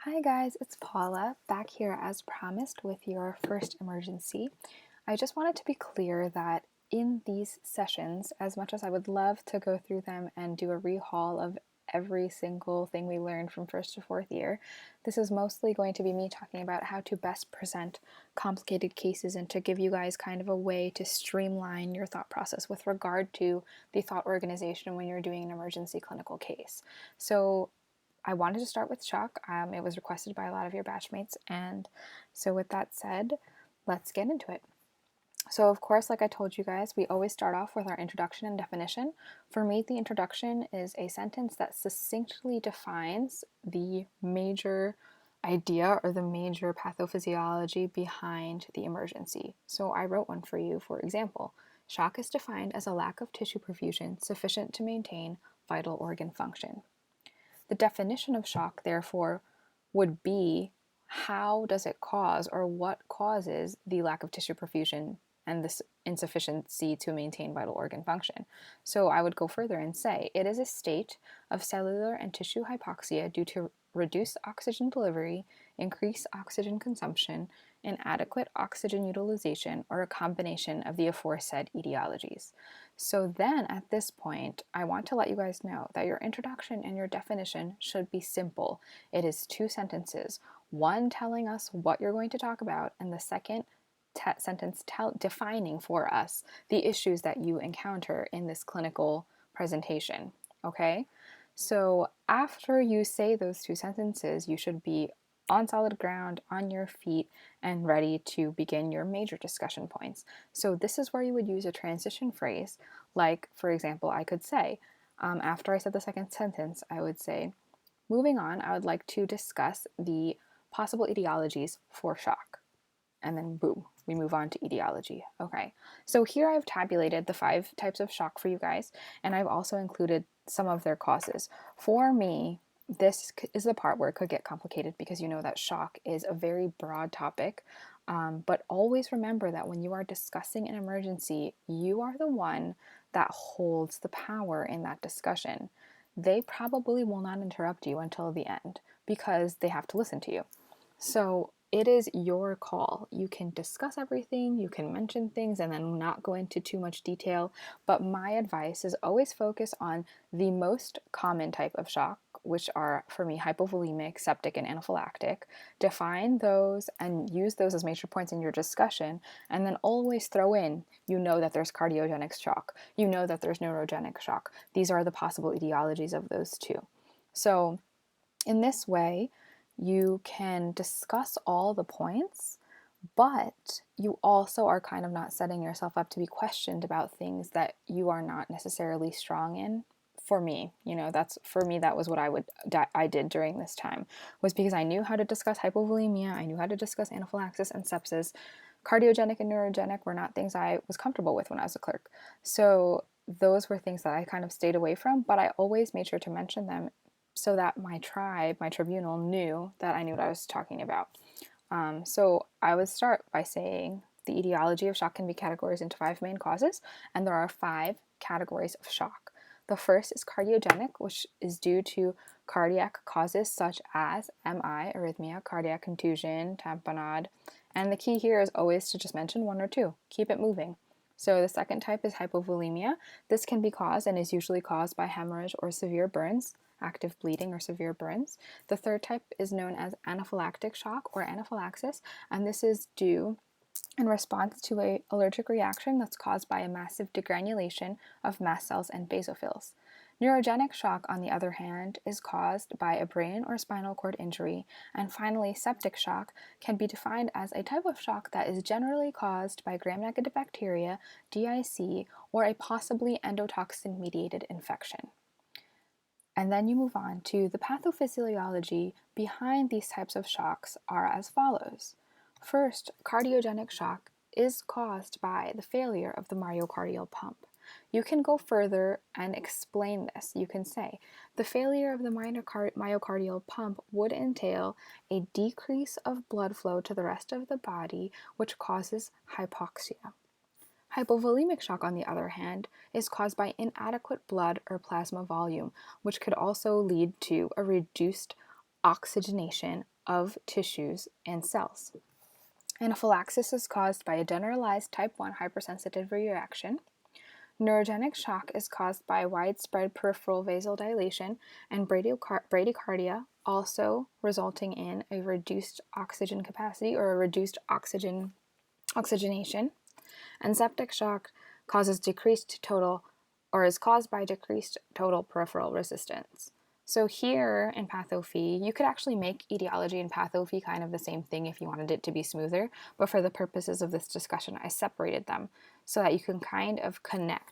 Hi guys, it's Paula back here as promised with your first emergency. I just wanted to be clear that in these sessions, as much as I would love to go through them and do a rehaul of every single thing we learned from first to fourth year, this is mostly going to be me talking about how to best present complicated cases and to give you guys kind of a way to streamline your thought process with regard to the thought organization when you're doing an emergency clinical case. So I wanted to start with shock. It was requested by a lot of your batchmates, and so with that said, let's get into it. So of course, like I told you guys, we always start off with our introduction and definition. For me, the introduction is a sentence that succinctly defines the major idea or the major pathophysiology behind the emergency. So I wrote one for you. For example, shock is defined as a lack of tissue perfusion sufficient to maintain vital organ function. The definition of shock, therefore, would be how does it cause or what causes the lack of tissue perfusion and this insufficiency to maintain vital organ function. So I would go further and say it is a state of cellular and tissue hypoxia due to reduced oxygen delivery, increased oxygen consumption, inadequate oxygen utilization, or a combination of the aforesaid etiologies. So then at this point, I want to let you guys know that your introduction and your definition should be simple. It is two sentences, one telling us what you're going to talk about, and the second sentence defining for us the issues that you encounter in this clinical presentation. Okay? So after you say those two sentences, you should be on solid ground, on your feet, and ready to begin your major discussion points. So this is where you would use a transition phrase, like, for example, I could say, after I said the second sentence, I would say, moving on, I would like to discuss the possible etiologies for shock. And then boom, we move on to etiology. Okay, so here I've tabulated the 5 types of shock for you guys, and I've also included some of their causes. For me, this is the part where it could get complicated because you know that shock is a very broad topic, but always remember that when you are discussing an emergency, you are the one that holds the power in that discussion. They probably will not interrupt you until the end because they have to listen to you. So it is your call. You can discuss everything, you can mention things and then not go into too much detail, but my advice is always focus on the most common type of shock, which are, for me, hypovolemic, septic, and anaphylactic. Define those and use those as major points in your discussion, and then always throw in, you know that there's cardiogenic shock, you know that there's neurogenic shock. These are the possible etiologies of those two. So in this way, you can discuss all the points, but you also are kind of not setting yourself up to be questioned about things that you are not necessarily strong in. For me, that was what I did during this time, was because I knew how to discuss hypovolemia, I knew how to discuss anaphylaxis and sepsis. Cardiogenic and neurogenic were not things I was comfortable with when I was a clerk. So those were things that I kind of stayed away from, but I always made sure to mention them so that my tribe, my tribunal, knew that I knew what I was talking about. So I would start by saying the etiology of shock can be categorized into 5 main causes, and there are 5 categories of shock. The first is cardiogenic, which is due to cardiac causes such as MI, arrhythmia, cardiac contusion, tamponade, and the key here is always to just mention 1 or 2. Keep it moving. So the second type is hypovolemia. This can be caused and is usually caused by hemorrhage or severe burns, active bleeding or severe burns. The third type is known as anaphylactic shock or anaphylaxis, and this is due in response to an allergic reaction that's caused by a massive degranulation of mast cells and basophils. Neurogenic shock, on the other hand, is caused by a brain or spinal cord injury. And finally, septic shock can be defined as a type of shock that is generally caused by gram-negative bacteria, DIC, or a possibly endotoxin-mediated infection. And then you move on to the pathophysiology behind these types of shocks are as follows. First, cardiogenic shock is caused by the failure of the myocardial pump. You can go further and explain this. You can say the failure of the myocardial pump would entail a decrease of blood flow to the rest of the body, which causes hypoxia. Hypovolemic shock, on the other hand, is caused by inadequate blood or plasma volume, which could also lead to a reduced oxygenation of tissues and cells. Anaphylaxis is caused by a generalized type 1 hypersensitive reaction. Neurogenic shock is caused by widespread peripheral vasodilation and bradycardia, also resulting in a reduced oxygen capacity or a reduced oxygenation. And septic shock causes decreased total, or is caused by decreased total peripheral resistance. So here in pathophy, you could actually make etiology and pathophy kind of the same thing if you wanted it to be smoother, but for the purposes of this discussion, I separated them so that you can kind of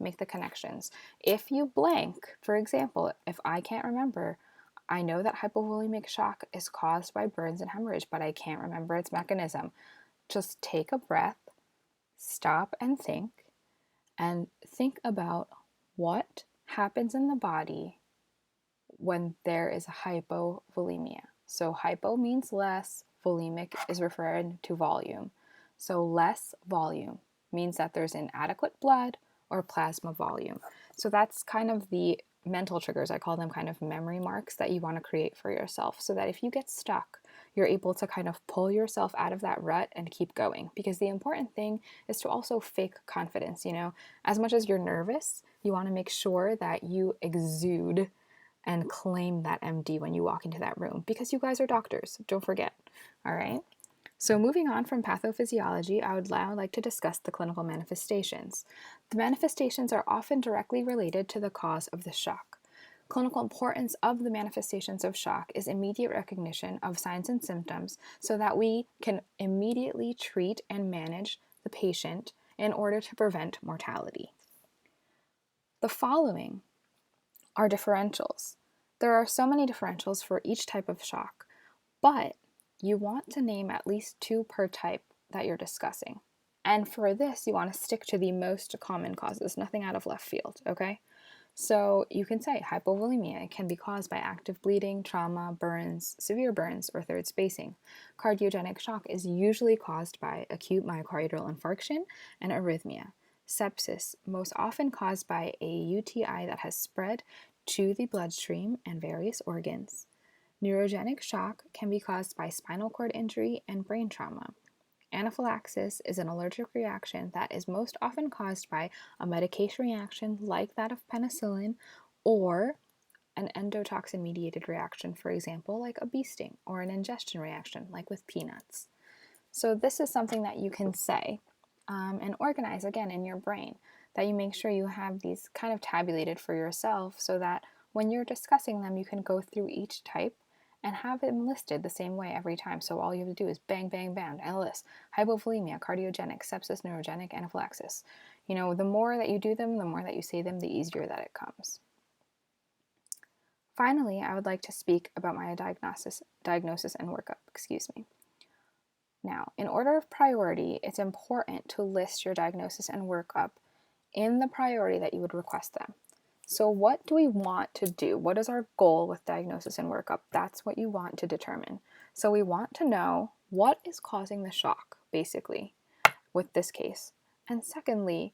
make the connections. If you blank, for example, if I can't remember, I know that hypovolemic shock is caused by burns and hemorrhage, but I can't remember its mechanism. Just take a breath, stop and think about what happens in the body when there is a hypovolemia. So hypo means less, volemic is referring to volume. So less volume means that there's inadequate blood or plasma volume. So that's kind of the mental triggers, I call them kind of memory marks that you want to create for yourself so that if you get stuck, you're able to kind of pull yourself out of that rut and keep going. Because the important thing is to also fake confidence, as much as you're nervous, you want to make sure that you exude and claim that MD when you walk into that room, because you guys are doctors, don't forget, all right? So moving on from pathophysiology, I would now like to discuss the clinical manifestations. The manifestations are often directly related to the cause of the shock. Clinical importance of the manifestations of shock is immediate recognition of signs and symptoms so that we can immediately treat and manage the patient in order to prevent mortality. The following are differentials. There are so many differentials for each type of shock, but you want to name at least 2 per type that you're discussing. And for this, you want to stick to the most common causes, nothing out of left field, okay? So you can say hypovolemia can be caused by active bleeding, trauma, burns, severe burns, or third spacing. Cardiogenic shock is usually caused by acute myocardial infarction and arrhythmia. Sepsis, most often caused by a UTI that has spread to the bloodstream and various organs. Neurogenic shock can be caused by spinal cord injury and brain trauma. Anaphylaxis is an allergic reaction that is most often caused by a medication reaction like that of penicillin or an endotoxin-mediated reaction, for example, like a bee sting, or an ingestion reaction like with peanuts. So this is something that you can say and organize again in your brain, that you make sure you have these kind of tabulated for yourself so that when you're discussing them, you can go through each type and have them listed the same way every time. So all you have to do is bang, bang, bang, and list hypovolemia, cardiogenic, sepsis, neurogenic, anaphylaxis. The more that you do them, the more that you say them, the easier that it comes. Finally, I would like to speak about my diagnosis and workup. Now, in order of priority, it's important to list your diagnosis and workup in the priority that you would request them. So what do we want to do? What is our goal with diagnosis and workup? That's what you want to determine. So we want to know what is causing the shock, basically, with this case. And secondly,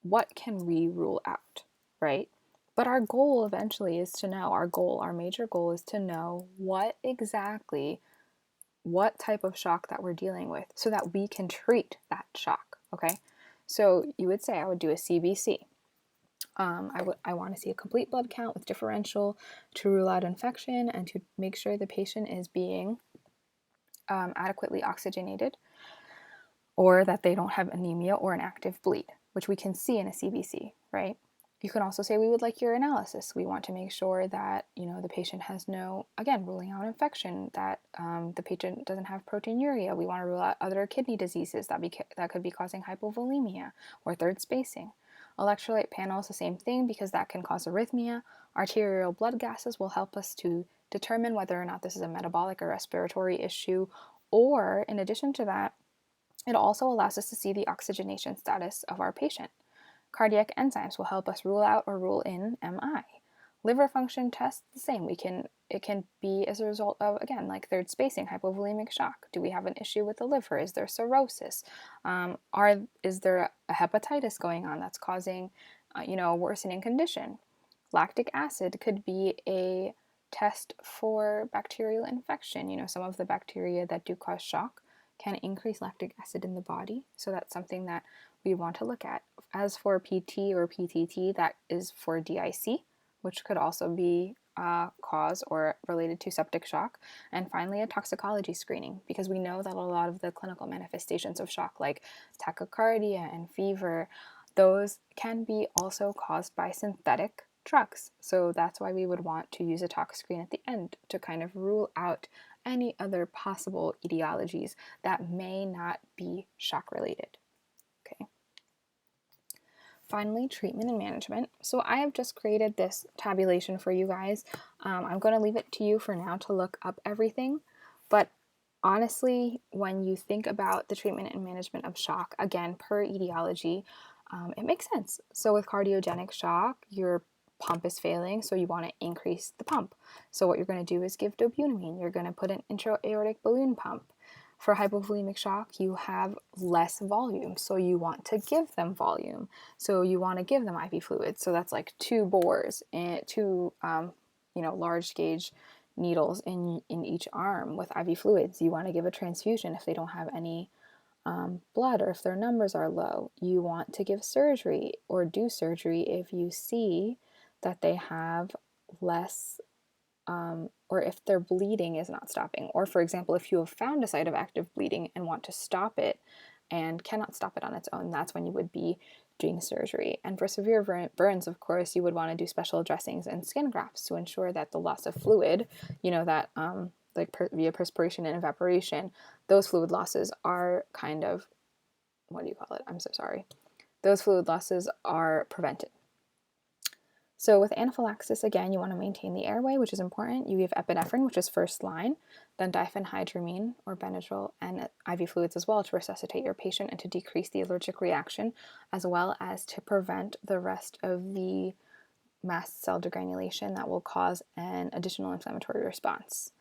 what can we rule out, right? But our goal eventually is to know, our major goal is to know what type of shock that we're dealing with so that we can treat that shock, okay? So you would say I would do a CBC. I want to see a complete blood count with differential to rule out infection and to make sure the patient is being adequately oxygenated, or that they don't have anemia or an active bleed, which we can see in a CBC, right? You can also say we would like urinalysis. We want to make sure that the patient has no, again, ruling out infection, that the patient doesn't have proteinuria. We want to rule out other kidney diseases that could be causing hypovolemia or third spacing. Electrolyte panel is the same thing because that can cause arrhythmia. Arterial blood gases will help us to determine whether or not this is a metabolic or respiratory issue, or in addition to that, it also allows us to see the oxygenation status of our patient. Cardiac enzymes will help us rule out or rule in MI. Liver function tests, the same. It can be as a result of, again, like third spacing, hypovolemic shock. Do we have an issue with the liver? Is there cirrhosis? Is there a hepatitis going on that's causing, a worsening condition? Lactic acid could be a test for bacterial infection. Some of the bacteria that do cause shock can increase lactic acid in the body, so that's something that we want to look at. As for PT or PTT, that is for DIC, which could also be cause or related to septic shock. And finally, a toxicology screening, because we know that a lot of the clinical manifestations of shock, like tachycardia and fever, those can be also caused by synthetic drugs. So that's why we would want to use a tox screen at the end to kind of rule out any other possible etiologies that may not be shock related. Okay. Finally, treatment and management. So I have just created this tabulation for you guys. I'm going to leave it to you for now to look up everything. But honestly, when you think about the treatment and management of shock, again, per etiology, it makes sense. So with cardiogenic shock, your pump is failing, so you want to increase the pump. So what you're going to do is give dopamine. You're going to put an intra-aortic balloon pump. For hypovolemic shock, you have less volume, so you want to give them volume. So you want to give them IV fluids. So that's like 2 bores and 2, large gauge needles in each arm with IV fluids. You want to give a transfusion if they don't have any blood or if their numbers are low. You want to give surgery or do surgery if you see that they have less or if their bleeding is not stopping. Or for example, if you have found a site of active bleeding and want to stop it and cannot stop it on its own, that's when you would be doing surgery. And for severe burns, of course, you would want to do special dressings and skin grafts to ensure that the loss of fluid, that via perspiration and evaporation, those fluid losses are kind of, I'm so sorry. Those fluid losses are prevented. So with anaphylaxis, again, you want to maintain the airway, which is important. You give epinephrine, which is first line, then diphenhydramine or Benadryl and IV fluids as well to resuscitate your patient and to decrease the allergic reaction, as well as to prevent the rest of the mast cell degranulation that will cause an additional inflammatory response.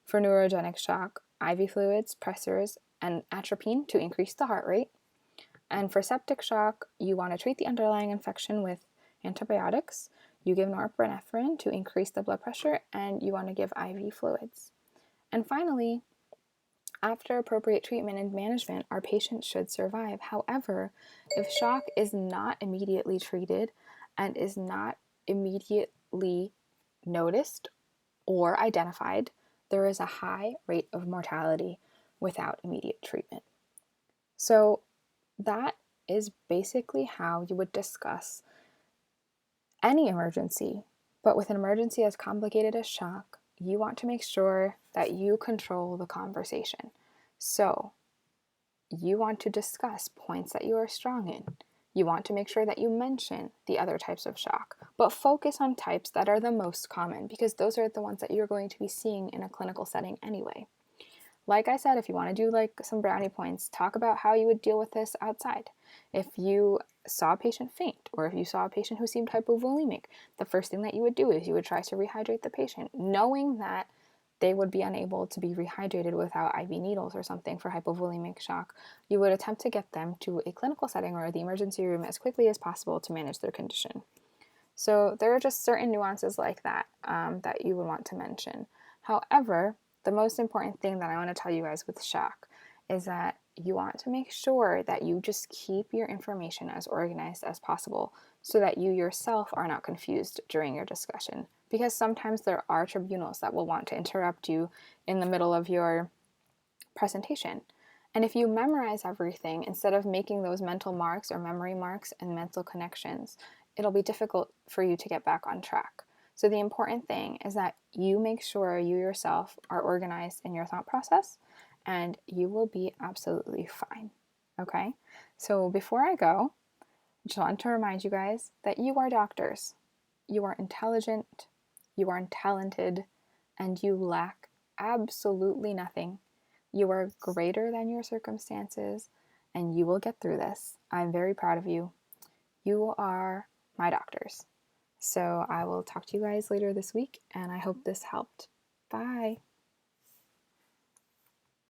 For neurogenic shock, IV fluids, pressors, and atropine to increase the heart rate. And for septic shock, you want to treat the underlying infection with antibiotics. You give norepinephrine to increase the blood pressure, and you want to give IV fluids. And finally, after appropriate treatment and management, our patient should survive. However, if shock is not immediately treated and is not immediately noticed or identified, there is a high rate of mortality without immediate treatment. So that is basically how you would discuss any emergency. But with an emergency as complicated as shock, you want to make sure that you control the conversation. So you want to discuss points that you are strong in. You want to make sure that you mention the other types of shock, but focus on types that are the most common, because those are the ones that you're going to be seeing in a clinical setting anyway. Like I said, if you want to do like some brownie points, talk about how you would deal with this outside. If you saw a patient faint, or if you saw a patient who seemed hypovolemic, the first thing that you would do is you would try to rehydrate the patient, knowing that they would be unable to be rehydrated without IV needles or something for hypovolemic shock. You would attempt to get them to a clinical setting or the emergency room as quickly as possible to manage their condition. So there are just certain nuances like that that you would want to mention. However, the most important thing that I want to tell you guys with shock is that you want to make sure that you just keep your information as organized as possible so that you yourself are not confused during your discussion. Because sometimes there are tribunals that will want to interrupt you in the middle of your presentation. And if you memorize everything instead of making those mental marks or memory marks and mental connections, it'll be difficult for you to get back on track. So the important thing is that you make sure you yourself are organized in your thought process, and you will be absolutely fine. Okay? So before I go, I just want to remind you guys that you are doctors. You are intelligent, you are talented, and you lack absolutely nothing. You are greater than your circumstances, and you will get through this. I'm very proud of you. You are my doctors. So I will talk to you guys later this week, and I hope this helped. Bye.